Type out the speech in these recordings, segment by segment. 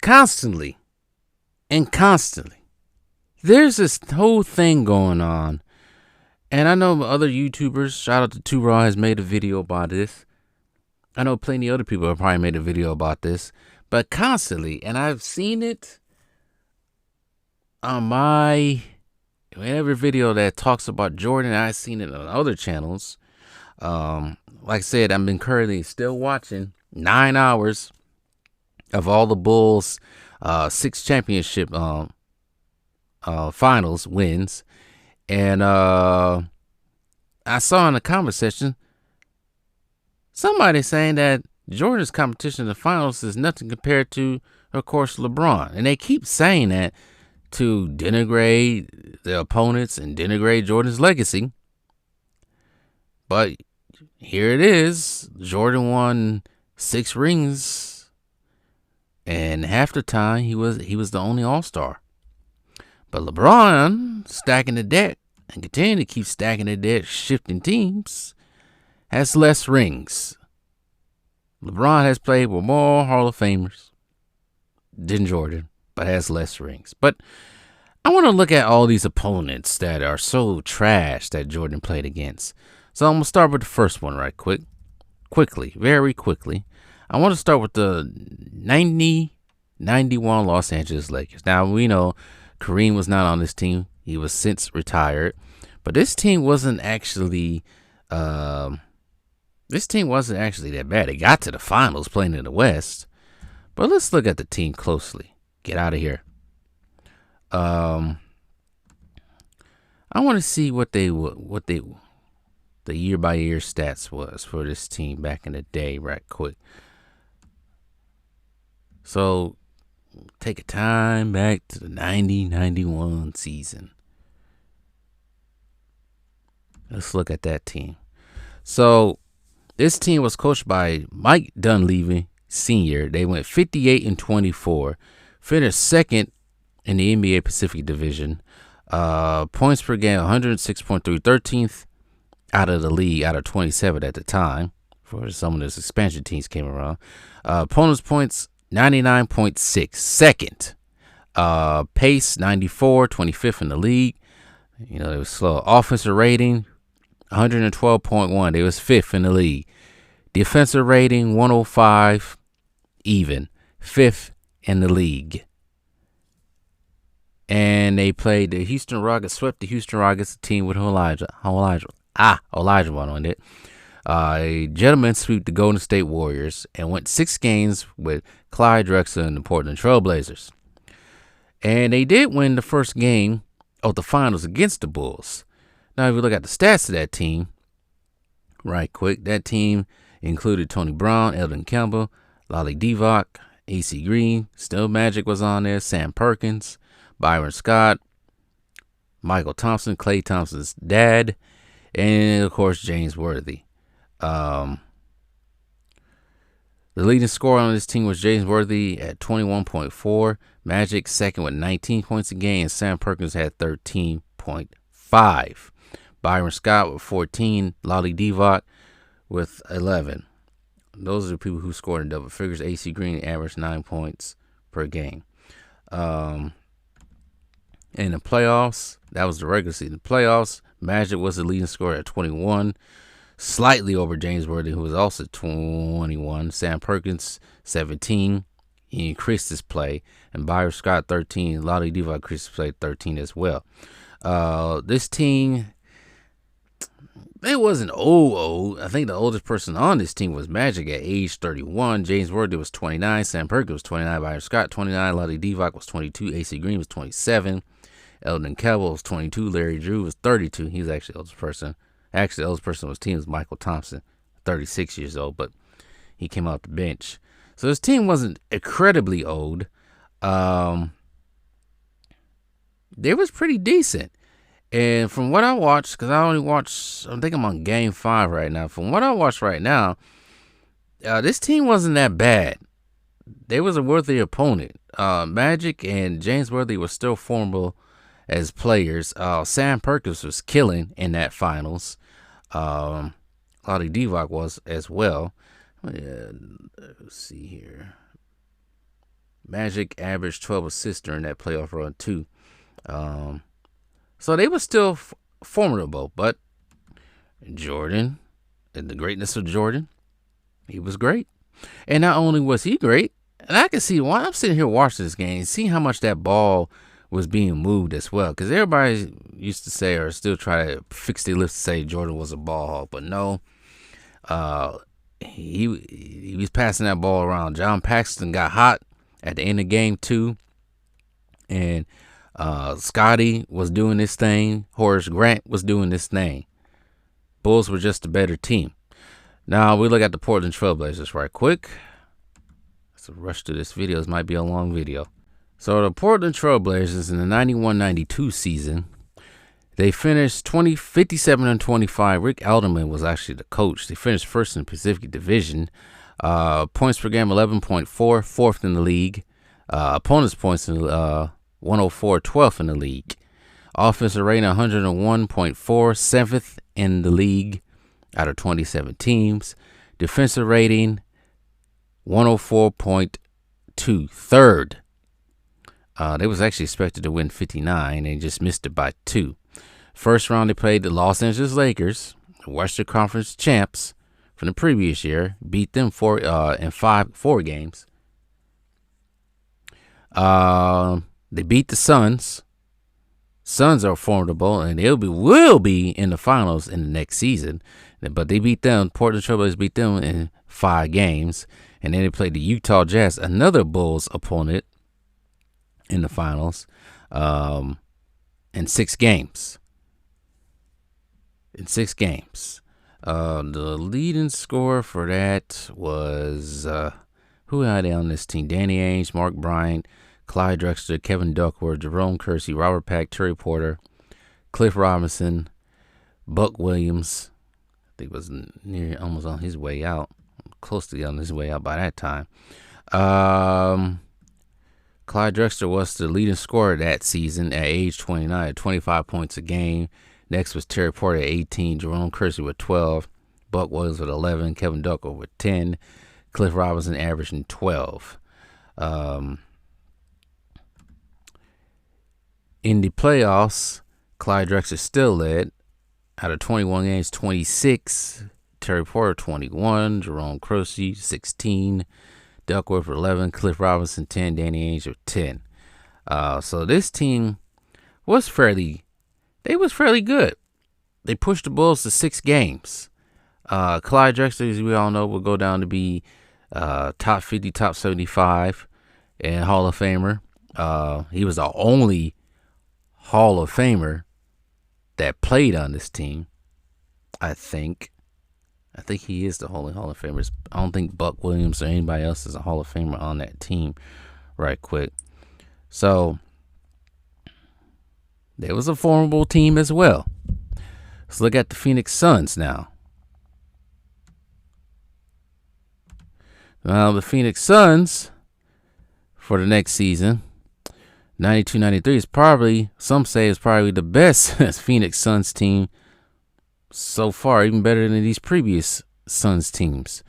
constantly and constantly, there's this whole thing going on. And I know other YouTubers, shout out to 2Raw, has made a video about this. I know plenty of other people have probably made a video about this. But constantly, and I've seen it on my every video that talks about Jordan. I've seen it on other channels. Like I said, I've been currently still watching 9 hours of all the Bulls' 6 championship finals wins. And I saw in the comment section somebody saying that Jordan's competition in the finals is nothing compared to, of course, LeBron. And they keep saying that to denigrate the opponents and denigrate Jordan's legacy. But here it is. Jordan won 6 rings, and half the time he was the only All-Star. But LeBron, stacking the deck and continuing to keep stacking the deck, shifting teams, has less rings. LeBron has played with more Hall of Famers than Jordan, but has less rings. But I want to look at all these opponents that are so trash that Jordan played against. So I'm going to start with the first one very quickly. I want to start with the 90-91 Los Angeles Lakers. Now, we know Kareem was not on this team. He was since retired. But this team wasn't actually that bad. They got to the finals playing in the West. But let's look at the team closely. Get out of here. I want to see what the year by year stats was for this team back in the day, right quick. So take a time back to the 90-91 season. Let's look at that team. So this team was coached by Mike Dunleavy Sr. They went 58-24, finished second in the NBA Pacific Division. Points per game, 106.3, 13th out of the league, out of 27 at the time, for some of those expansion teams came around. Opponents' points, 99.6, second. Pace, 94, 25th in the league. You know, it was slow. Offensive rating, 112.1. They was 5th in the league. Defensive rating, 105, even. 5th in the league. And they played the Houston Rockets, swept the Houston Rockets, team with Olajuwon on it. A gentleman sweep the Golden State Warriors and went 6 games with Clyde Drexler and the Portland Trail Blazers. And they did win the first game of the finals against the Bulls. Now, if you look at the stats of that team, right quick, that team included Tony Brown, Eldon Campbell, Lolly Divac, AC Green, still Magic was on there, Sam Perkins, Byron Scott, Michael Thompson, Klay Thompson's dad, and of course James Worthy. The leading scorer on this team was James Worthy at 21.4. Magic second with 19 points a game, and Sam Perkins had 13.5. Byron Scott with 14. Lolly Divac with 11. Those are the people who scored in double figures. AC Green averaged 9 points per game. In the playoffs, that was the regular season. Playoffs, Magic was the leading scorer at 21, slightly over James Worthy, who was also 21. Sam Perkins, 17. He increased his play. And Byron Scott, 13. Lolly Divac increased his play, 13 as well. This team, it wasn't old. I think the oldest person on this team was Magic at age 31. James Worthy was 29. Sam Perkins was 29. Byron Scott, 29. Lolly Divac was 22. AC Green was 27. Eldon Campbell was 22. Larry Drew was 32. He was actually the oldest person. Actually, the oldest person on his team was Michael Thompson, 36 years old, but he came off the bench. So his team wasn't incredibly old. They was pretty decent. And from what I watched, because I only watched, I think I'm on game 5 right now. From what I watched right now, this team wasn't that bad. They was a worthy opponent. Magic and James Worthy were still formidable as players. Sam Perkins was killing in that finals. Lolly Divac was as well. Let's see here. Magic averaged 12 assists during that playoff run too. So they were still formidable, but Jordan, and the greatness of Jordan, he was great. And not only was he great, and I can see why I'm sitting here watching this game, see how much that ball was being moved as well. Because everybody used to say, or still try to fix their lips to say Jordan was a ball hawk, but no. He was passing that ball around. John Paxson got hot at the end of game 2, and Scotty was doing this thing. Horace Grant was doing this thing. Bulls were just a better team. Now we look at the Portland Trailblazers right quick. Let's rush through this video. This might be a long video. So the Portland Trailblazers in the 91-92 season, they finished 57-25. Rick Alderman was actually the coach. They finished first in the Pacific Division. Points per game 11.4, fourth in the league. Opponents' points in 104, 12th in the league. Offensive rating 101.4, seventh in the league out of 27 teams. Defensive rating 104.2, third. They was actually expected to win 59. They just missed it by 2. First round, they played the Los Angeles Lakers, Western Conference champs from the previous year. Beat them in 4 games. They beat the Suns. Suns are formidable, and they will be in the finals in the next season. But they beat them. Portland Trailblazers beat them in 5 games. And then they played the Utah Jazz, another Bulls opponent, in the finals, in 6 games. The leading scorer for that was, who had they on this team? Danny Ainge, Mark Bryant, Clyde Drexler, Kevin Duckworth, Jerome Kersey, Robert Pack, Terry Porter, Cliff Robinson, Buck Williams. I think was almost on his way out, close to on his way out by that time. Clyde Drexler was the leading scorer that season at age 29, at 25 points a game. Next was Terry Porter at 18, Jerome Kersey with 12, Buck Williams with 11, Kevin Duckworth with 10, Cliff Robinson averaging 12. In the playoffs, Clyde Drexler still led. Out of 21 games, 26. Terry Porter, 21. Jerome Kersey, 16. Duckworth, 11. Cliff Robinson, 10. Danny Ainge, 10. So this team was fairly good. They pushed the Bulls to 6 games. Clyde Drexler, as we all know, will go down to be top 50, top 75, and Hall of Famer. He was the only Hall of Famer that played on this team. I think he is the only Hall of Famer. I don't think Buck Williams or anybody else is a Hall of Famer on that team. Right quick. So there was a formidable team as well. Let's look at the Phoenix Suns now. Now the Phoenix Suns for the next season, 92-93 is probably, some say it's probably the best Phoenix Suns team so far, even better than these previous Suns teams.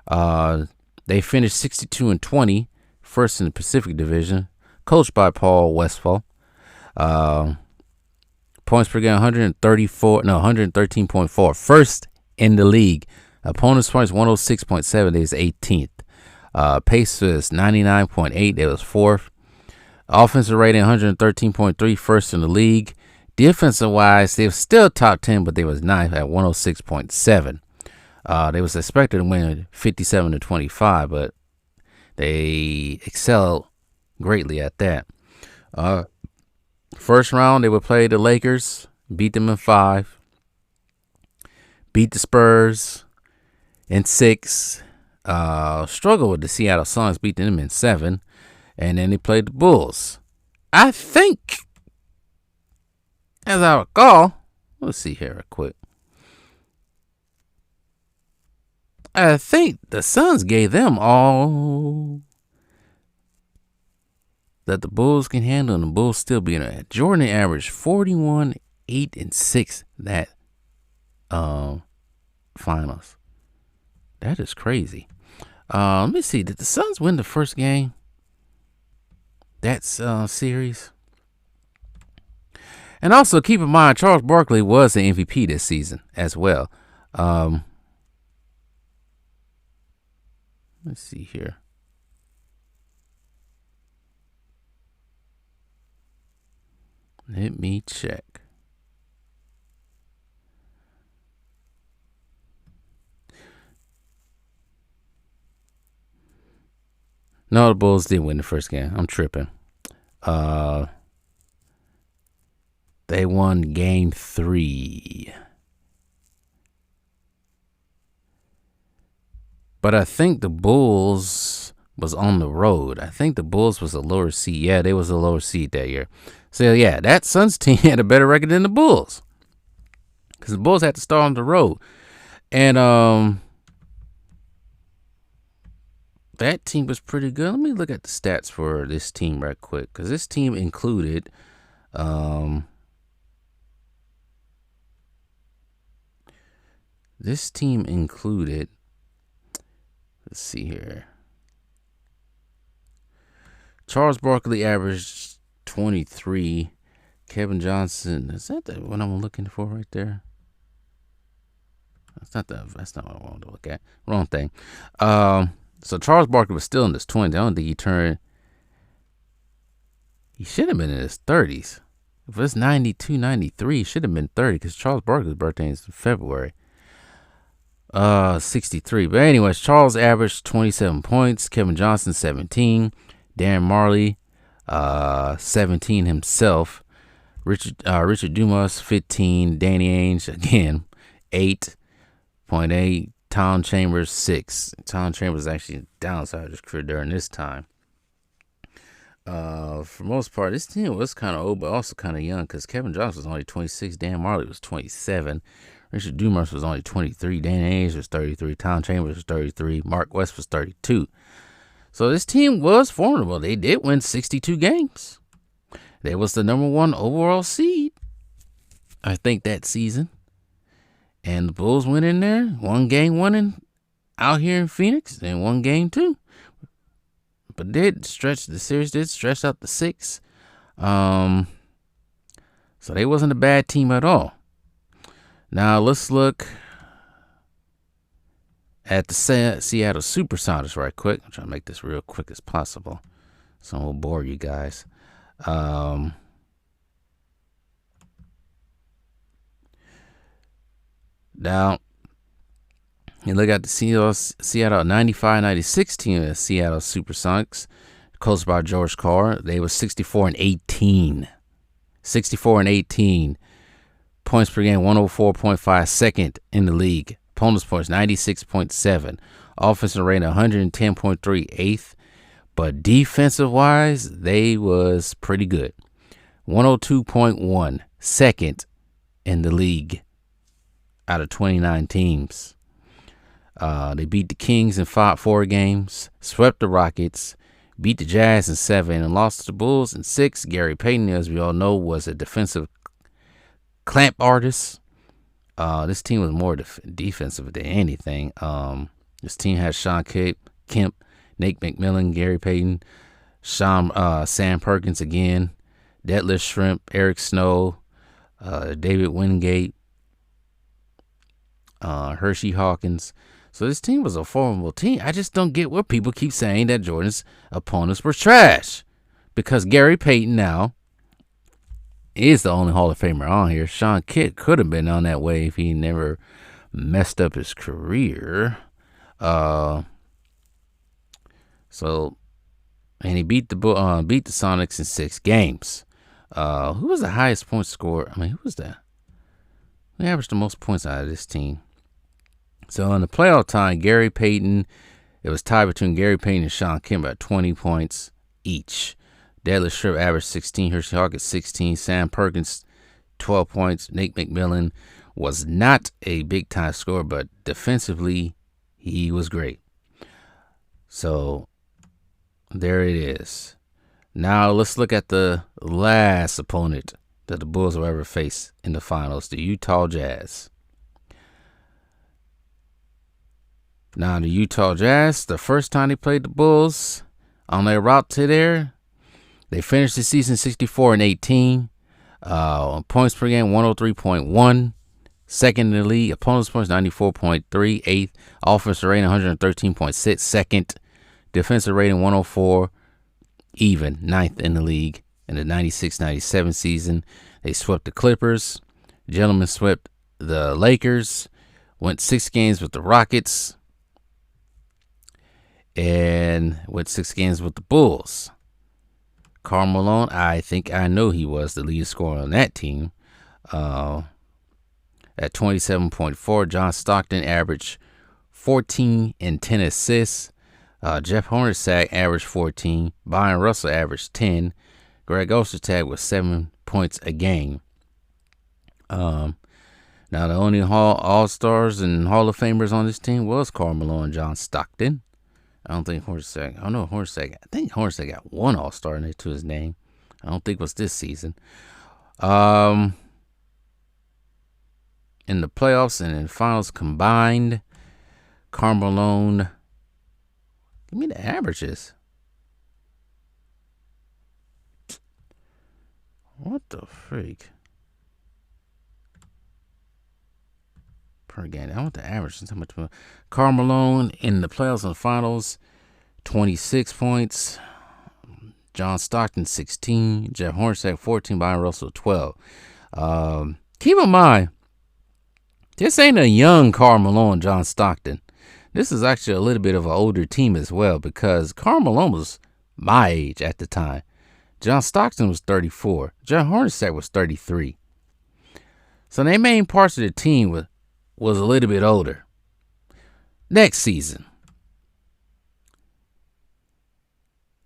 They finished 62-20, first in the Pacific Division, coached by Paul Westphal. Points per game 113.4, first in the league. Opponents' points 106.7, they was 18th. Pace was 99.8, they was 4th. Offensive rating 113.3, first in the league. Defensive wise, they were still top 10, but they was 9th at 106.7. They was expected to win 57-25, but they excelled greatly at that. First round, they would play the Lakers, beat them in 5. Beat the Spurs in 6. Struggled with the Seattle Sonics, beat them in 7. And then they played the Bulls. I think, as I recall, let's see here real quick. I think the Suns gave them all that the Bulls can handle, and the Bulls still beat them. Jordan averaged 41, 8, and 6 that finals. That is crazy. Let me see. Did the Suns win the first game? that series. And also keep in mind, Charles Barkley was the MVP this season as well. Let's see here. Let me check. No, the Bulls did win the first game. I'm tripping. They won game 3. But I think the Bulls was on the road. I think the Bulls was a lower seed. Yeah, they was a lower seed that year. So, yeah, that Suns team had a better record than the Bulls. Because the Bulls had to start on the road. And that team was pretty good. Let me look at the stats for this team right quick. Because this team included... This team included, let's see here. Charles Barkley averaged 23. Kevin Johnson, is that what I'm looking for right there? That's not what I wanted to look at. Wrong thing. So Charles Barkley was still in his 20s. I don't think he should have been in his 30s. If it's 92, 93, he should have been 30 because Charles Barkley's birthday is in February. 63. But anyways, Charles averaged 27 points. Kevin Johnson, 17. Darren Marley, 17 himself. Richard Dumas, 15. Danny Ainge, again, 8.8. Tom Chambers, 6. Tom Chambers actually downside his career during this time. For most part, this team was kind of old, but also kind of young because Kevin Johnson was only 26. Dan Marley was 27. Richard Dumas was only 23. Danny Ainge was 33. Tom Chambers was 33. Mark West was 32. So this team was formidable. They did win 62 games. They was the number 1 overall seed, I think, that season. And the Bulls went in there, 1 game winning out here in Phoenix, and 1 game too. But the series did stretch out to 6. So they wasn't a bad team at all. Now let's look at the Seattle Supersonics right quick. I'm trying to make this real quick as possible, so I won't bore you guys. Now you look at the Seattle 95-96 team of Seattle Supersonics, coached by George Carr. They were 64-18. 64-18. Points per game, 104.5, second in the league. Opponents' points, 96.7. Offensive rating, 110.3, eighth. But defensive-wise, they was pretty good. 102.1, second in the league out of 29 teams. They beat the Kings in 4 games, swept the Rockets, beat the Jazz in 7, and lost to the Bulls in 6. Gary Payton, as we all know, was a defensive clamp artist. This team was more defensive than anything. This team had Shawn Kemp, Nate McMillan, Gary Payton, Sam Perkins again, Detlef Schrempf, Eric Snow, David Wingate, Hershey Hawkins. So this team was a formidable team. I just don't get what people keep saying that Jordan's opponents were trash. Because Gary Payton now is the only Hall of Famer on here. Shawn Kemp could have been on that way if he never messed up his career. And he beat the Sonics in 6 games. Who was the highest point scorer? I mean, who was that? Who averaged the most points out of this team? So in the playoff time, Gary Payton, it was tied between Gary Payton and Shawn Kemp at 20 points each. Detlef Schrempf averaged 16, Hershey Hawkins 16, Sam Perkins 12 points. Nate McMillan was not a big-time scorer, but defensively, he was great. So there it is. Now let's look at the last opponent that the Bulls will ever face in the finals, the Utah Jazz. Now the Utah Jazz, the first time they played the Bulls on their route to there, They finished the season 64-18. Points per game 103.1. Second in the league. Opponents points 94.3. Eighth. Offensive rating 113.6. Second. Defensive rating 104. Even. Ninth in the league. In the 96-97 season, they swept the Clippers. Gentlemen swept the Lakers. Went 6 games with the Rockets. And went 6 games with the Bulls. Karl Malone, I think I know he was the lead scorer on that team. At 27.4, John Stockton averaged 14 and 10 assists. Jeff Hornacek averaged 14. Byron Russell averaged 10. Greg Ostertag was 7 points a game. Now, the only All-Stars and Hall of Famers on this team was Karl Malone and John Stockton. I think Hornacek got 1 All-Star to his name. I don't think it was this season. In the playoffs and in finals combined, Karl Malone, give me the averages. What the freak? Per game. I want the average. How much? Karl Malone in the playoffs and finals, 26 points. John Stockton, 16. Jeff Hornacek, 14. Byron Russell, 12. Keep in mind, this ain't a young Karl Malone, John Stockton. This is actually a little bit of an older team as well, because Karl Malone was my age at the time. John Stockton was 34. Jeff Hornacek was 33. So their main parts of the team was a little bit older. Next season,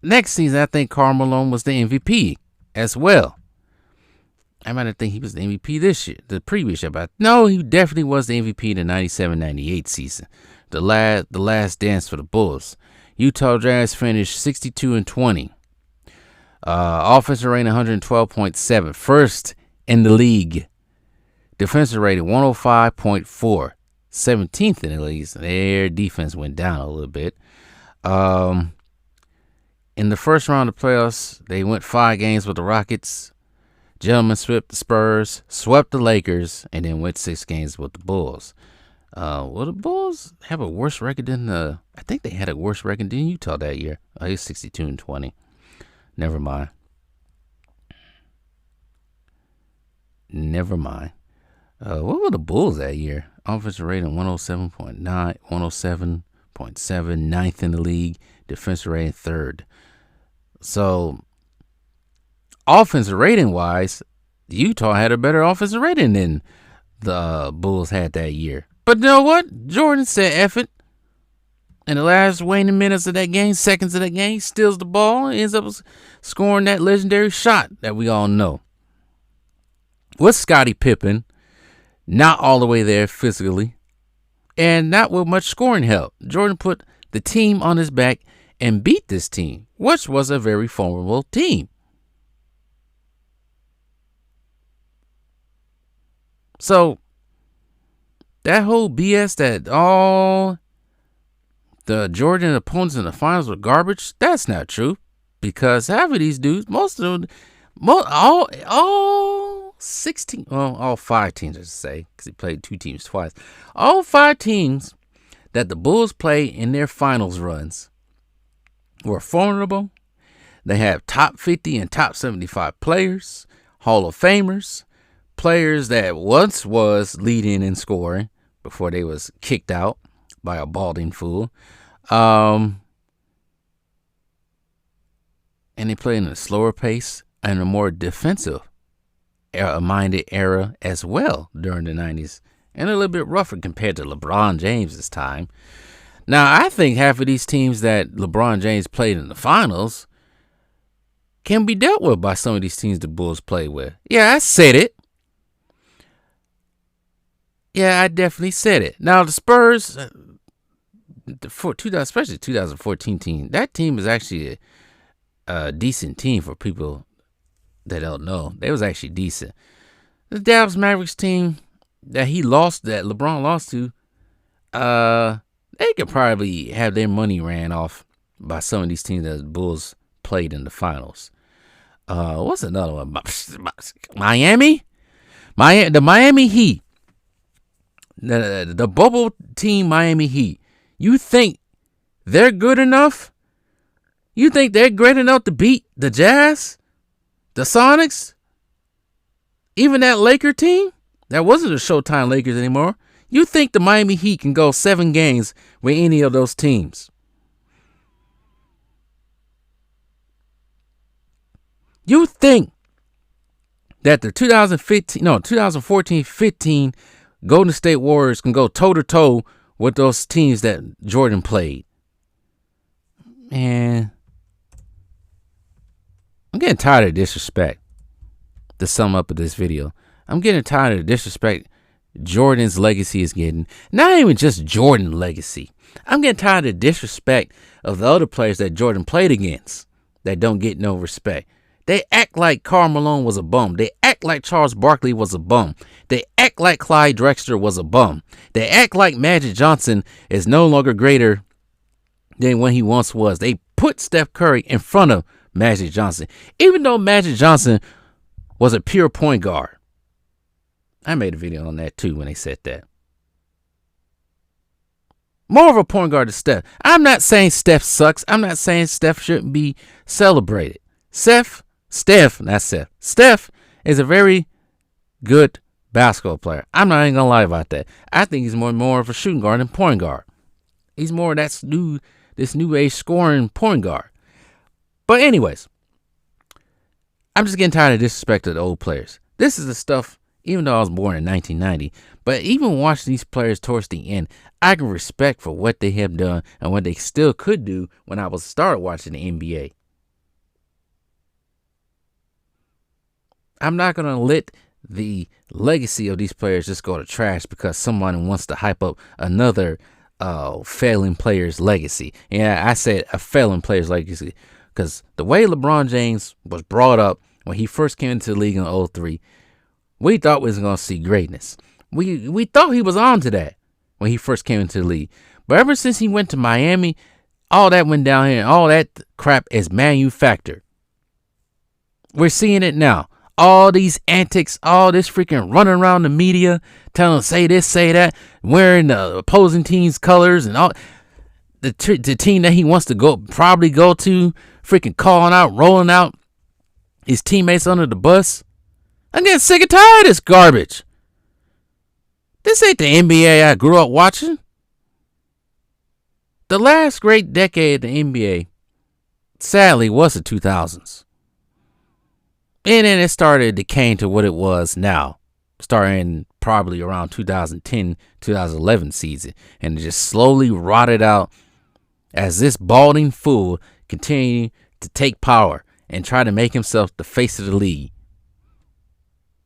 I think Karl Malone was the MVP as well. I might not think he was the MVP this year, the previous year, but no, he definitely was the MVP in the 97-98 season. The last dance for the Bulls. Utah Jazz finished 62-20. Offensive rating 112.7. First in the league. Defensive rating 105.4. 17th in the league. Their defense went down a little bit. In the first round of playoffs, they went 5 games with the Rockets. Gentlemen swept the Spurs, swept the Lakers, and then went 6 games with the Bulls. Will the Bulls have a worse record than I think they had a worse record than Utah that year. It was 62-20. Never mind. What were the Bulls that year? Offensive rating 107.9, 107.7, ninth in the league. Defensive rating 3rd. So, offensive rating wise, Utah had a better offensive rating than the Bulls had that year. But you know what? Jordan said, F it. In the last waning minutes of that game, seconds of that game, steals the ball, ends up scoring that legendary shot that we all know. With Scottie Pippen, not all the way there physically, and not with much scoring help. Jordan put the team on his back and beat this team, which was a very formidable team. So, that whole BS that all the Jordan opponents in the finals were garbage, that's not true. Because half of these dudes, most of them, all 16, well, all 5 teams, I should say, because he played 2 teams twice. All 5 teams that the Bulls played in their finals runs were formidable. They have top 50 and top 75 players, Hall of Famers, players that once was leading in scoring before they was kicked out by a balding fool. And they played in a slower pace and a more defensive minded era as well during the 90s, and a little bit rougher compared to LeBron James's time. Now, I think half of these teams that LeBron James played in the finals can be dealt with by some of these teams the Bulls play with. Yeah, I said it. Yeah, I definitely said it. Now, the Spurs, especially 2014 team, that team is actually a decent team for people that don't know. They was actually decent. The Dallas Mavericks team that LeBron lost to, they could probably have their money ran off by some of these teams that the Bulls played in the finals. What's another one? Miami? The Miami Heat. The bubble team Miami Heat. You think they're good enough? You think they're great enough to beat the Jazz? The Sonics? Even that Laker team? That wasn't the Showtime Lakers anymore. You think the Miami Heat can go 7 games with any of those teams? You think that the 2014-15 Golden State Warriors can go toe-to-toe with those teams that Jordan played? Man, I'm getting tired of disrespect. To sum up this video, I'm getting tired of the disrespect Jordan's legacy is getting. Not even just Jordan legacy. I'm getting tired of the disrespect of the other players that Jordan played against that don't get no respect. They act like Karl Malone was a bum. They act like Charles Barkley was a bum. They act like Clyde Drexler was a bum. They act like Magic Johnson is no longer greater than when he once was. They put Steph Curry in front of Magic Johnson, even though Magic Johnson was a pure point guard. I made a video on that too when they said that. More of a point guard than Steph. I'm not saying Steph sucks. I'm not saying Steph shouldn't be celebrated. Steph is a very good basketball player. I'm not even gonna lie about that. I think he's more of a shooting guard than point guard. He's more of this new age scoring point guard. But anyways, I'm just getting tired of disrespect of the old players. This is the stuff, even though I was born in 1990, but even watching these players towards the end, I can respect for what they have done and what they still could do when I was started watching the NBA. I'm not going to let the legacy of these players just go to trash because someone wants to hype up another failing player's legacy. Yeah, I said a failing player's legacy because the way LeBron James was brought up when he first came into the league in 2003, we thought we was going to see greatness. We thought he was on to that when he first came into the league. But ever since he went to Miami, all that went down here and all that crap is manufactured. We're seeing it now. All these antics, all this freaking running around the media, telling them say this, say that, wearing the opposing team's colors and all. The team that he wants to probably go to, freaking calling out, rolling out his teammates under the bus. I'm getting sick and tired of this garbage. This ain't the NBA I grew up watching. The last great decade of the NBA, sadly, was the 2000s. And then it started decaying to what it was now, starting probably around 2010, 2011 season. And it just slowly rotted out as this balding fool continued to take power and try to make himself the face of the league.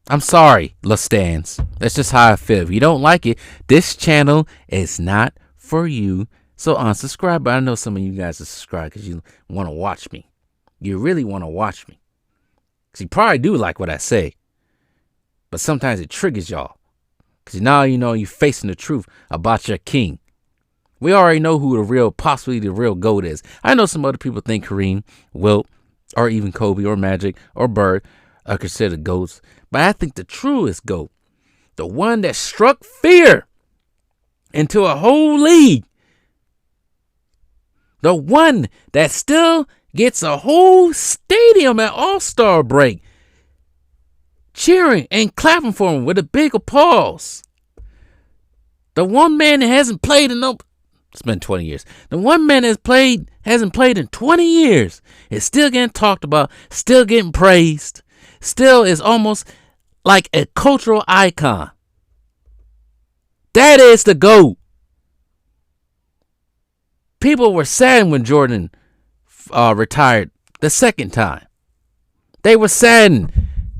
I'm sorry, LaStans. That's just how I feel. If you don't like it, this channel is not for you. So unsubscribe. But I know some of you guys are subscribed because you want to watch me. You really want to watch me. Because you probably do like what I say. But sometimes it triggers y'all. Because now you know you're facing the truth about your king. We already know who possibly the real GOAT is. I know some other people think Kareem, Wilt, or even Kobe or Magic or Bird are considered GOATs. But I think the truest GOAT, the one that struck fear into a whole league, the one that still gets a whole stadium at All-Star break cheering and clapping for him with a big applause. The one man that hasn't played in it's been 20 years. The one man that hasn't played in 20 years is still getting talked about, still getting praised, still is almost like a cultural icon. That is the GOAT. People were sad when Jordan retired the second time. They were saddened.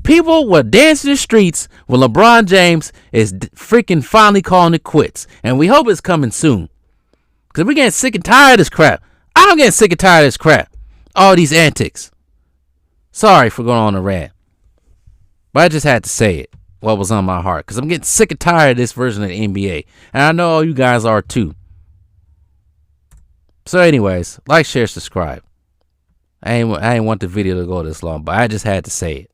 People were dancing in the streets when LeBron James is freaking finally calling it quits. And we hope it's coming soon. Because we're getting sick and tired of this crap. I'm getting sick and tired of this crap. All these antics. Sorry for going on a rant. But I just had to say it. What was on my heart. Because I'm getting sick and tired of this version of the NBA. And I know all you guys are too. So anyways, like, share, subscribe. I ain't want the video to go this long, but I just had to say it.